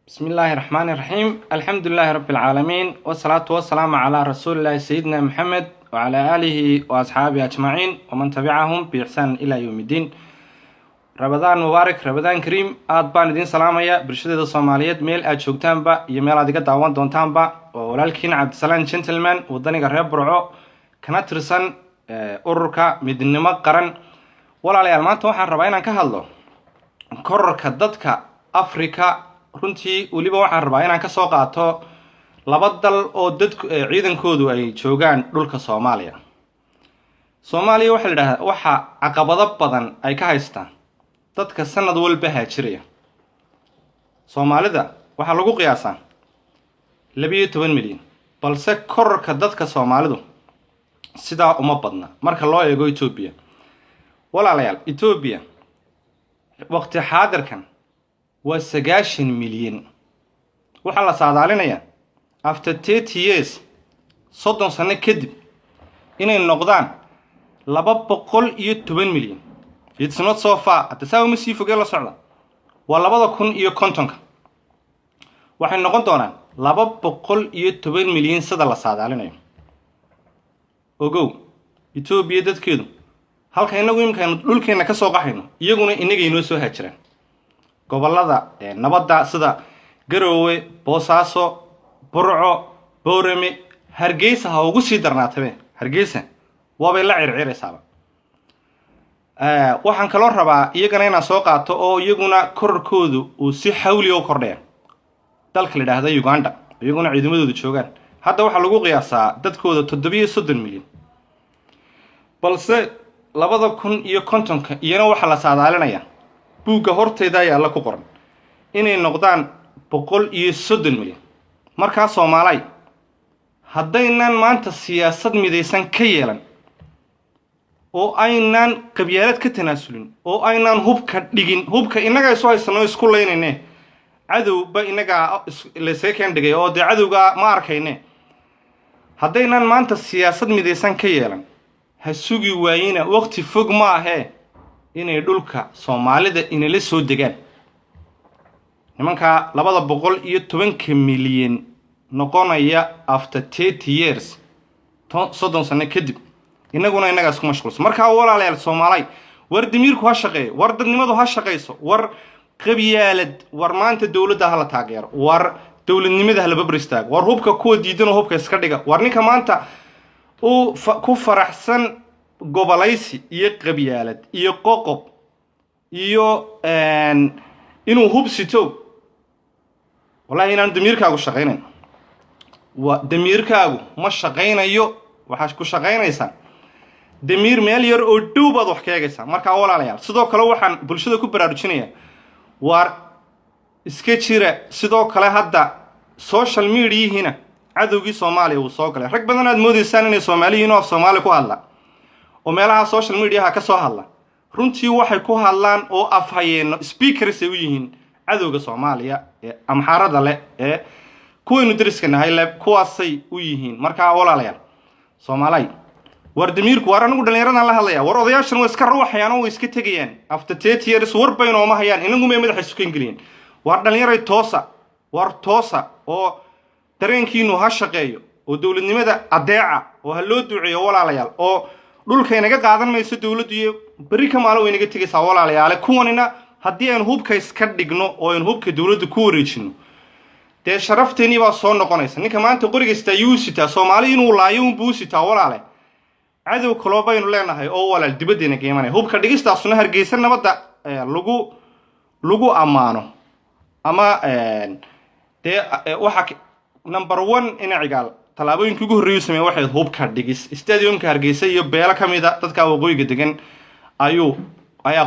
بسم الله الرحمن الرحيم الحمد لله رب العالمين والصلاة والسلام على رسول الله سيدنا محمد وعلى آله وأصحابه أجمعين ومن تبعهم بإحسان إلى يوم الدين. رمضان مبارك رمضان كريم أدبان الدين سلامية برشدة الصوماليات ميل أجوكتان با يميل أدقى دعوان دونتان با ولكن عبد السلام جنتلمان وداني قريب برعو كانت رسان أوركا مدنما قرن ولا ليالمان توحان ربعين كهالو كوركا دادكا أفريكا runtii waliba waxaan rabaa inaan ka soo qaato laba dal oo dadku ciidankoodu ay joogaan dhulka Soomaaliya. Soomaaliya waxa la yiraahdaa waxa caqabado badan ay ka haystaan dadka sanad walba haajiraya. Soomaalida waxa lagu qiyaasaa 12 milyan balse kororka dadka Soomaalidu sida uma badna marka loo eego Ethiopia. Walaalayaal Ethiopia waqti xaadirkan و9 مليون waxa la saadaalinaya after 30 years soddon sano kadib inay noqdaan 210 milyan. It's not so far at the ma sii fogay la socda waa 2050 waxay noqon doonaan 210 milyan sida la saadaalinayo. Ogow Ethiopia dadkeedu halka inagu imkaan dhulkeena ka soo qaxayno iyaguna inaga inoo soo haajiraan gobolada nabadda sida Garowe, Boosaaso, Burco, Boorame, Hargeysa ha ugu sii darnaatay Hargeysa waabay la circiraysaa. Waxaan kala rabaa iyagana inaan soo qaato oo iyaguna kororkoodu uu si xawli oo kordhay dalka la yiraahdo Uganda iyaguna ciidamadoodu joogaan hadda waxa lagu qiyaasaa dadkooda 730 milyan balse 2050 iyana waxa la saadaalinayaa buuga horteeda ayaa la ku qoran inay noqdaan 130 milyan. marka Soomaaliya haddaynan maanta siyaasad midaysan ka yeelan oo aynan qabyaalad ka tanaasulin oo aynan hubka dhigin hubka inaga soo haysano isku leeynayne cadowba inaga la seekeen dhigay oo cadowga ma arkayne haddaynan maanta siyaasad midaysan ka yeelan ha sugi waayina waqti fog ma ahe inay dhulka Soomaalida inay soo degaan nimanka 210 milyan noqonaya after 30 years soddon sano kadib inaguna inaga isku mashquulsan. marka walaalayaal Soomaaliya war dimiirku ha shaqeeyo war dadnimadu ha shaqeyso war qabyaalad war maanta dawladda ha la taageero war dawladnimada ha la babristaag war hubka ku diidan oo hubka iska dhiga war ninka maanta uu ku faraxsan gobolaysi iyo qabyaalad iyo qoqob iyo inuu hubsito wallahi inaan damiirkaagu shaqeynayn wa damiirkaagu ma shaqeynayo waxa ku shaqeynaysan damiir meel yar oo dhow baad wax ka eegaysaa. marka walaalayaal sidoo kale waxaan bulshada ku baraarujinayaa war iska jira sidoo kale hadda social media-hina cadowgii Soomaaliya uu soo galay rag badan aad moodeysaan inay Soomaaliyiin oo Soomaali ku hadla oo meelaha social media ka soo hadla runtii waxay ku hadlaan oo afhayeeno speakers ay u yihiin cadowga Soomaaliya ee amxaarada leh ee kuwaynu dariskanahay lab kuwaasay u yihiin. marka walaalayaal Soomaaliya war damiirku war anigu dhalinyaradan la hadlaya war odayaashan way iska ruuxayaan oo iska tagayaan after 30 years war bayno ma hayaan inagu ma madax isku geliyeen war dhalinyaray toosa oo dareenkiinu ha shaqeeyo oo dawladnimada adeeca oo ha loo duceeyo walaalayaal oo dhulka inaga qaadan mayso dawladdu iyo bari ka maalo inaga tigaysaa walaalayaal kuwanina haddii aan hubka iska dhigno oo aan hubka dawladda ku wareejino dee sharafteeni baa soo noqonaysa. ninka maanta qorigiista yuusita Soomaali inuu laayo un buusita walaale cadow kale baynu leenahay oo walaal dibadeena geemanay hubka dhigistaasuna Hargeysa nabadda lagu amaano ama dee waxa number 1 ina cigaal talaabooyinka ugu horreeyay sameeyay waxay hubka dhigis stadiumka Hargeysa iyo beela kamida dadka waqooyiga degan ayaa